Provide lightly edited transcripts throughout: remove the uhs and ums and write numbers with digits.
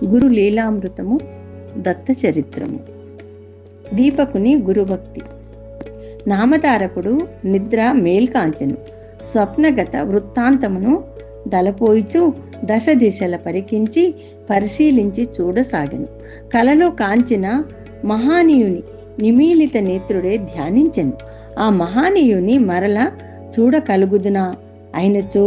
గురు లీలామృతము, దత్త చరిత్రము. దీపకుని గురుభక్తి. నామధారకుడు నిద్ర మేల్కాంచెను, స్వప్నగత వృత్తాంతమును దలపోయిచు దశ దిశల పరికించి పరిశీలించి చూడసాగెను. కలలో కాంచిన మహానీయుని నిమీలిత నేత్రుడే ధ్యానించెను. ఆ మహానీయుని మరల చూడకలుగుదునా అయినచో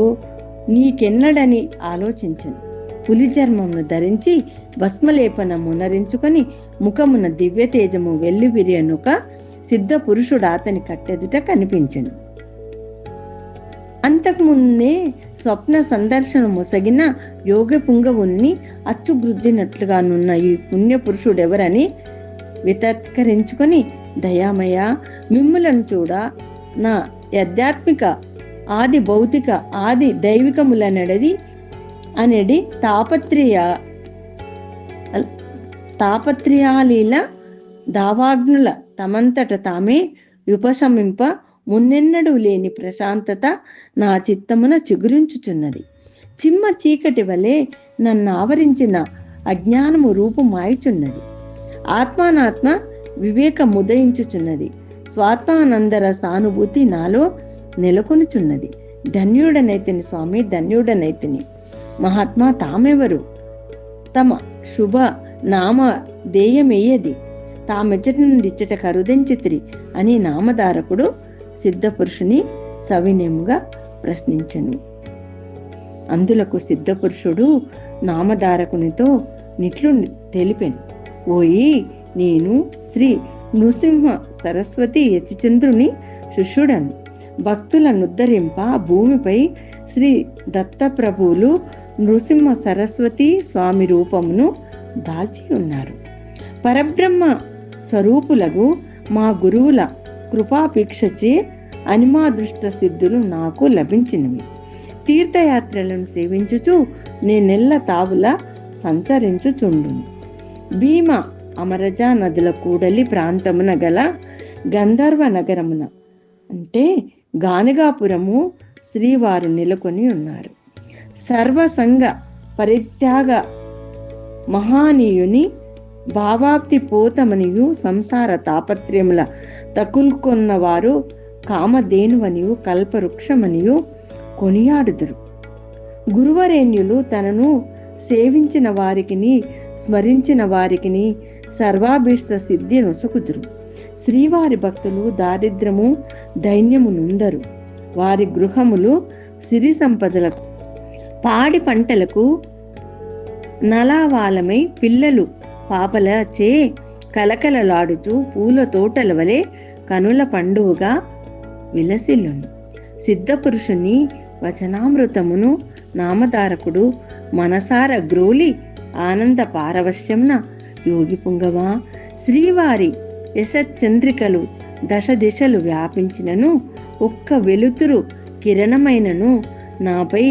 నీకెన్నడని ఆలోచించెను. పులి చర్మమును ధరించి భస్మలేపనము నరించుకొని ముఖమున దివ్యతేజము వెల్లివిరియనుక సిద్ధ పురుషుడు అతని కట్టెదుట కనిపించెను. అంతకుముందే స్వప్న సందర్శన మొసగిన యోగ పుంగవుని అచ్చుగ్రుద్దినట్లుగానున్న ఈ పుణ్యపురుషుడెవరని వితర్కరించుకొని, దయామయ, మిమ్ములను చూడ నా ఆధ్యాత్మిక ఆది భౌతిక ఆది దైవికములనెడది అనేది తాపత్రయాలీల దావాగ్నుల తమంతట తామే ఉపశమింప మున్నెన్నడూ లేని ప్రశాంతత నా చిత్తమున చిగురించుచున్నది. చిమ్మ చీకటి వలె నన్ను ఆవరించిన అజ్ఞానము రూపుమాయుచున్నది. ఆత్మానాత్మ వివేకముదయించుచున్నది. స్వాత్మానందర సానుభూతి నాలో నెలకొనుచున్నది. ధన్యుడనైతిని స్వామి, ధన్యుడనైతిని. మహాత్మా తామెవరు? తమ శుభ నామ దేయమేయది, తామెచ్చటి నుండి ఇచ్చట కరుదించితిరి అని నామధారకుడు సిద్ధపురుషుని సవినయముగా ప్రశ్నించెను. అందులకు సిద్ధపురుషుడు నామధారకునితో నిట్లు తెలిపెను. ఓయి, నేను శ్రీ నృసింహ సరస్వతి యతిచంద్రుని శిష్యుడను. భక్తులనుద్ధరింప భూమిపై శ్రీ దత్తప్రభువులు నృసింహ సరస్వతి స్వామి రూపమును దాల్చి ఉన్నారు. పరబ్రహ్మ స్వరూపులకు మా గురువుల కృపాపేక్షచే అనిమాదృష్ట సిద్ధులు నాకు లభించినవి. తీర్థయాత్రలను సేవించుచు నేనెల్ల తావుల సంచరించుచుండును. భీమ అమరజా నదుల కూడలి ప్రాంతమున గల గంధర్వ నగరమున అంటే గానగాపురము శ్రీవారు నెలకొని ఉన్నారు. సర్వసంగ పరిత్యాగ మహానీయుని భావాప్తి పోతమనియు సంసార తాపత్ర్యముల తకుల్కొన్నవారు కామధేనువనియు కల్పవృక్షమనియు కొనియాడుదురు. గురువరేణ్యులు తనను సేవించిన వారికిని స్మరించిన వారికిని సర్వాభీష్ట సిద్ధి నొసగుదురు. శ్రీవారి భక్తులు దారిద్రము దైన్యము నుందరు. వారి గృహములు సిరి సంపదలకు పాడి పంటలకు నలావాలమై పిల్లలు పాపల చే కలకలలాడుచూ పూల తోటల వలె కనుల పండుగగా విలసిల్లును. సిద్ధపురుషుని వచనామృతమును నామధారకుడు మనసార గ్రోలి ఆనంద పారవశ్యమున, యోగి పుంగవా, శ్రీవారి యశచంద్రికలు దశ దిశలు వ్యాపించినను ఒక్క వెలుతురు కిరణమైనను నాపై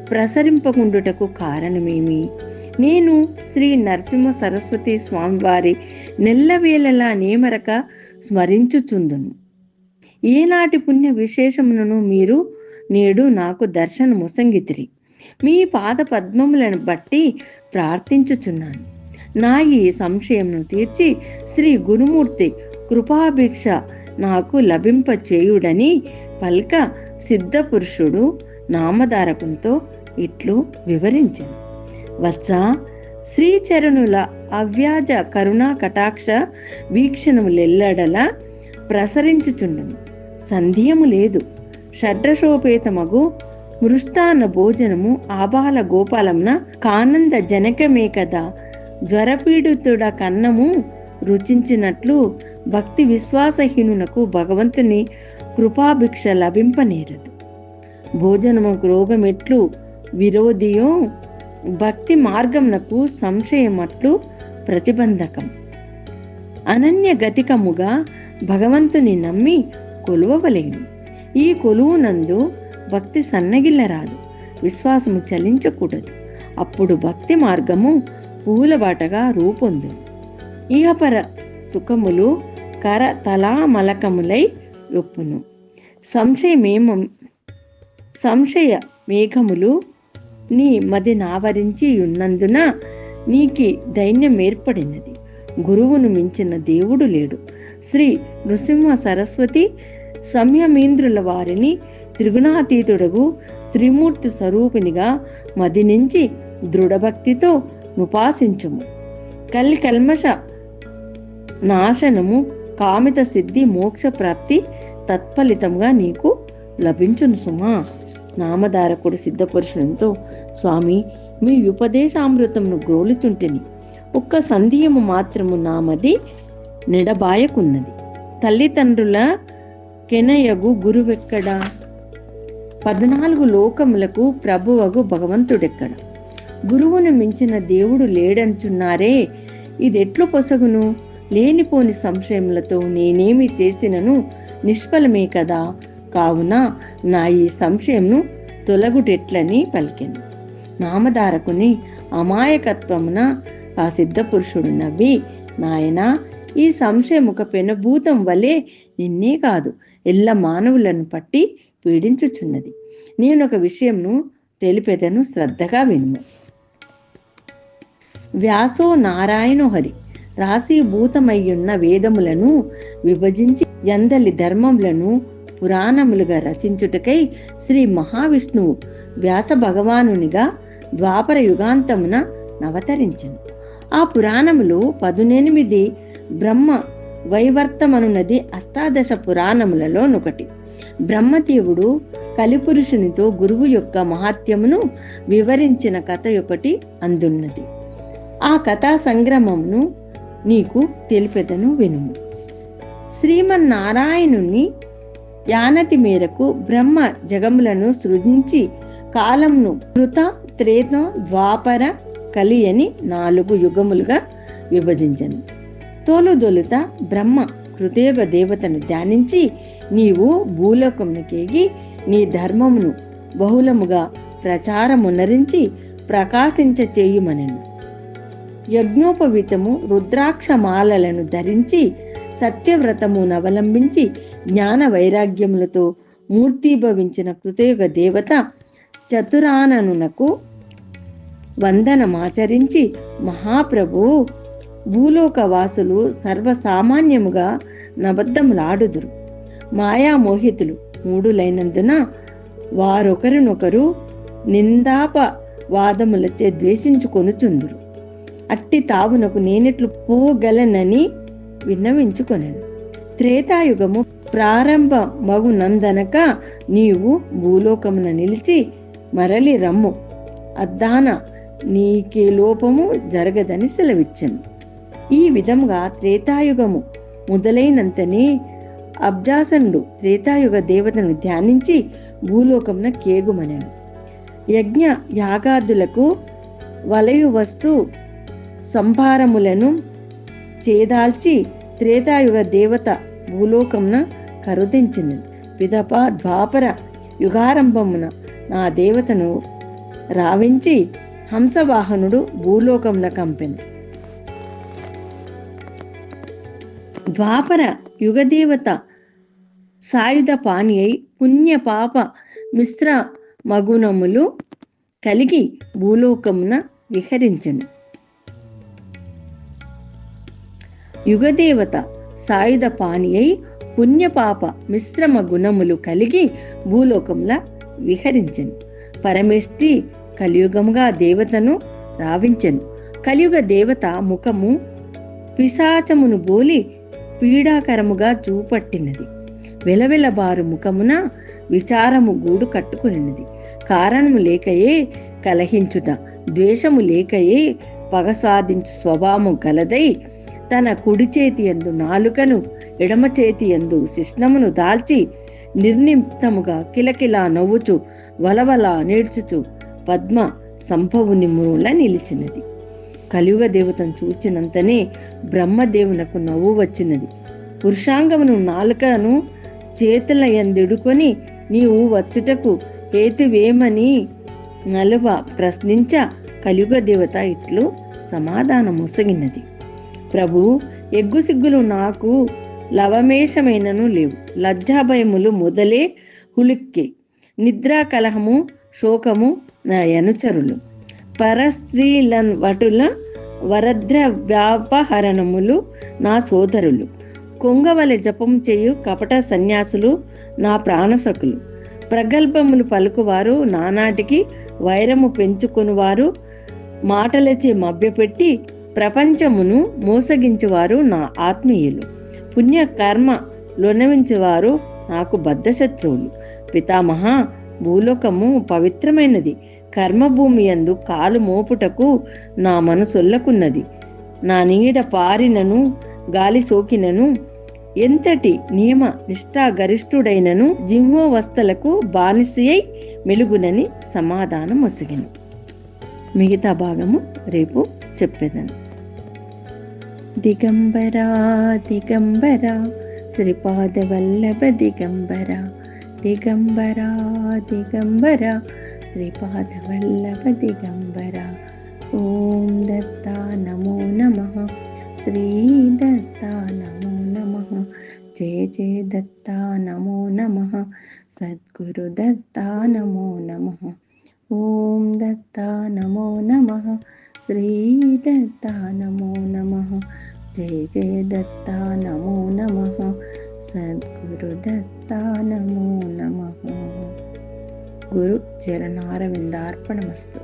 ప్రసరింపకుండుటకు కారణమేమి? నేను శ్రీ నరసింహ సరస్వతి స్వామివారి నెల్లవేళలా నేమరక స్మరించుచుందును. ఏనాటి పుణ్య విశేషములను మీరు నేడు నాకు దర్శనమొసంగితిరి. మీ పాద పద్మములను బట్టి ప్రార్థించుచున్నాను. నా ఈ సంశయమును తీర్చి శ్రీ గురుమూర్తి కృపాభిక్ష నాకు లభింపచేయుడని పల్క సిద్ధపురుషుడు నామధారకునితో ఇట్లు వివరించెను. వత్సా, శ్రీచరణుల అవ్యాజ కరుణా కటాక్ష వీక్షణములెల్లడలా ప్రసరించుచుండును. సంధ్యము లేదు. షడ్రశోపేతమగు మృష్టాన్న భోజనము ఆబాల గోపాలమున కానంద జనకమే కదా. జ్వరపీడితుడ కన్నము రుచించినట్లు భక్తి విశ్వాసహీనునకు భగవంతుని కృపాభిక్ష లభింపనేరదు. భోజనము రోగమెట్లు విరోధియో భక్తి మార్గమునకు సంశయమట్లు ప్రతిబంధకం. అనన్య గతికముగా భగవంతుని నమ్మి కొలువవలేను. ఈ కొలువునందు భక్తి సన్నగిల్లరాదు, విశ్వాసము చలించకూడదు. అప్పుడు భక్తి మార్గము పూలబాటగా రూపొందును. ఇహపర సుఖములు కర తలామలకములై యొప్పును. సంశయ మేఘములు నీ మది నావరించి ఉన్నందున నీకి దైన్యం ఏర్పడినది. గురువును మించిన దేవుడు లేడు. శ్రీ నృసింహ సరస్వతి సంయమీంద్రుల వారిని త్రిగుణాతీతుడగు త్రిమూర్తి స్వరూపినిగా మదినించి దృఢభక్తితో నుపాసించుము. కల్మష నాశనము, కామిత సిద్ధి, మోక్ష ప్రాప్తి తత్ఫలితంగా నీకు లభించును సుమా. నామధారకుడు సిద్ధపురుషునితో, స్వామి, మీ ఉపదేశామృతమును గ్రోలుచుంటిని. ఒక్క సంధియము మాత్రము నామది నెడబాయకున్నది. తల్లిదండ్రుల కెనయగు గురువెక్కడా? 14 లోకములకు ప్రభువగు భగవంతుడెక్కడ? గురువును మించిన దేవుడు లేడంచున్నారే, ఇదెట్లు పొసగును? లేనిపోని సంశయములతో నేనేమి చేసినను నిష్ఫలమే కదా. కావున నా ఈ సంశయంను తొలగుటెట్లని పలికెను. నామధారకుని అమాయకత్వమున ఆ సిద్ధపురుషుడు నవ్వి, నాయనా, ఈ సంశయం ఒక పెనుభూతం వలె నిన్నే కాదు ఎల్ల మానవులను పట్టి పీడించుచున్నది. నేనొక విషయంను తెలిపెదను, శ్రద్ధగా వినుము. వ్యాసో నారాయణో హరి రాశీభూతమయ్యున్న వేదములను విభజించి ఎందలి ధర్మములను పురాణములుగా రచించుటకై శ్రీ మహావిష్ణువు వ్యాస భగవానునిగా ద్వాపర యుగాంతమున అవతరించెను. ఆ పురాణములు 18 బ్రహ్మ వైవర్తమనున్నది అష్టాదశ పురాణములలోనొకటి. బ్రహ్మదేవుడు కలిపురుషునితో గురువు యొక్క మహాత్యమును వివరించిన కథ ఒకటి అందున్నది. ఆ కథా సంగ్రమమును నీకు తెలిపెదను, వినుము. శ్రీమన్నారాయణుని యానతి మేరకు బ్రహ్మ జగములను సృజించి కాలంను కృత, త్రేత, ద్వాపర, కలి అని 4 యుగములుగా విభజించను. తోలుదొలుత బ్రహ్మ కృతయుగ దేవతను ధ్యానించి, నీవు భూలోకమునకేగి నీ ధర్మమును బహుళముగా ప్రచారమునరించి ప్రకాశించ చేయుమనెను. యజ్ఞోపవీతము రుద్రాక్షమాలలను ధరించి సత్యవ్రతమును అవలంబించి జ్ఞాన వైరాగ్యములతో మూర్తిభవించిన కృతయుగ దేవత చతురాననునకు వందనమాచరించి, మహాప్రభు, భూలోకవాసులు సర్వసామాన్యముగా నబద్ధములాడుదురు. మాయామోహితులు మూఢులైనందున వారొకరినొకరు నిందాపవాదములచే ద్వేషించుకొనుచుందురు. అట్టి తావునకు నేనెట్లు పోగలనని విన్నవించుకొనెను. త్రేతాయుగము ప్రారంభ మగునందనక నీవు భూలోకమున నిలిచి మరలి రమ్ము, అద్దాన నీకే లోపము జరగదని సెలవిచ్చెను. ఈ విధముగా త్రేతాయుగము మొదలైనంతనే అబ్జాసనుడు త్రేతాయుగ దేవతను ధ్యానించి భూలోకమున కేగుమనెను. యజ్ఞ యాగాదులకు వలయు వస్తు సంభారములను చేదాల్చి త్రేతాయుగ దేవత భూలోకమున కరుదించింది. పిదప ద్వాపర యుగారంభమున నా దేవతను రావించి హంసవాహనుడు భూలోకమున కంపెను. ద్వాపర యుగదేవత సాయుధ పాని అయి పుణ్య పాప మిశ్ర మగుణములు కలిగి భూలోకమున విహరించెను. యుగదేవత సాయుధ పాని అయి పుణ్యపాప మిశ్రమ గుణములు కలిగి భూలోకముల విహరించెను. పరమేష్టి కలియుగముగా దేవతను రావించెను. కలియుగ దేవత ముఖము పిశాచమును బోలి పీడాకరముగా చూపట్టినది. వెలవెలబారు ముఖమున విచారము గూడు కట్టుకునినది. కారణము లేకయే కలహించుట, ద్వేషము లేకయే పగ సాధించు స్వభావము గలదై తన కుడి చేతి యందు నాలుకను, ఎడమ చేతి యందు శిష్ణమును దాల్చి నిర్నిమిత్తముగా కిలకిలా నవ్వుచు వలవల నేడ్చుచు పద్మ సంభవుని మూల నిలిచినది. కలియుగ దేవతను చూచినంతనే బ్రహ్మదేవునకు నవ్వు వచ్చినది. పురుషాంగమును నాలుకను చేతుల యందిడుకొని నీవు వచ్చుటకు హేతువేమని నలువ ప్రశ్నించ కలియుగ దేవత ఇట్లు సమాధానమొసగినది. ప్రభు, ఎగ్గుసిగ్గులు నాకు లవమేషమైనను లేవు. లజ్జాభయములు మొదలే హులిక్కే. నిద్రా కలహము శోకము నా అనుచరులు. పరస్త్రీల వటుల వరద్ర వ్యాపహరణములు నా సోదరులు, కొంగవలె జపం చేయు కపట సన్యాసులు నా ప్రాణసకులు, ప్రగల్భములు పలుకువారు, నానాటికి వైరము పెంచుకొనువారు, మాటలచే మభ్యపెట్టి ప్రపంచమును మోసగించువారు నా ఆత్మీయులు, పుణ్యకర్మ లొనవించేవారు నాకు బద్ధశత్రువులు. పితామహ, భూలోకము పవిత్రమైనది, కర్మభూమి యందు కాలు మోపుటకు నా మనసొల్లకున్నది. నా నీడ పారినను గాలి సోకినను, ఎంతటి నియమ నిష్ఠాగరిష్ఠుడైనను జిహ్వోవస్థలకు బానిసై మెలుగునని సమాధానం ఒసగిను. మిగతా భాగము రేపు చెప్పేదను. దిగంబరా దిగంబరా శ్రీపాదవల్లభ దిగంబరా, దిగంబరా దిగంబరా శ్రీపాదవల్లభ దిగంబరా. ఓం దత్తా నమో నమః, శ్రీ దత్తా నమో నమః, జయ జయ దత్తా నమో నమః, సద్గురు దత్తా నమో నమః. ఓం దత్తా నమో నమః, శ్రీ దత్తా నమో నమః, జయ జయ దత్తా నమో నమః, సద్గురు దత్తా నమో నమః. గురు చరణారవిందార్పణమస్తు.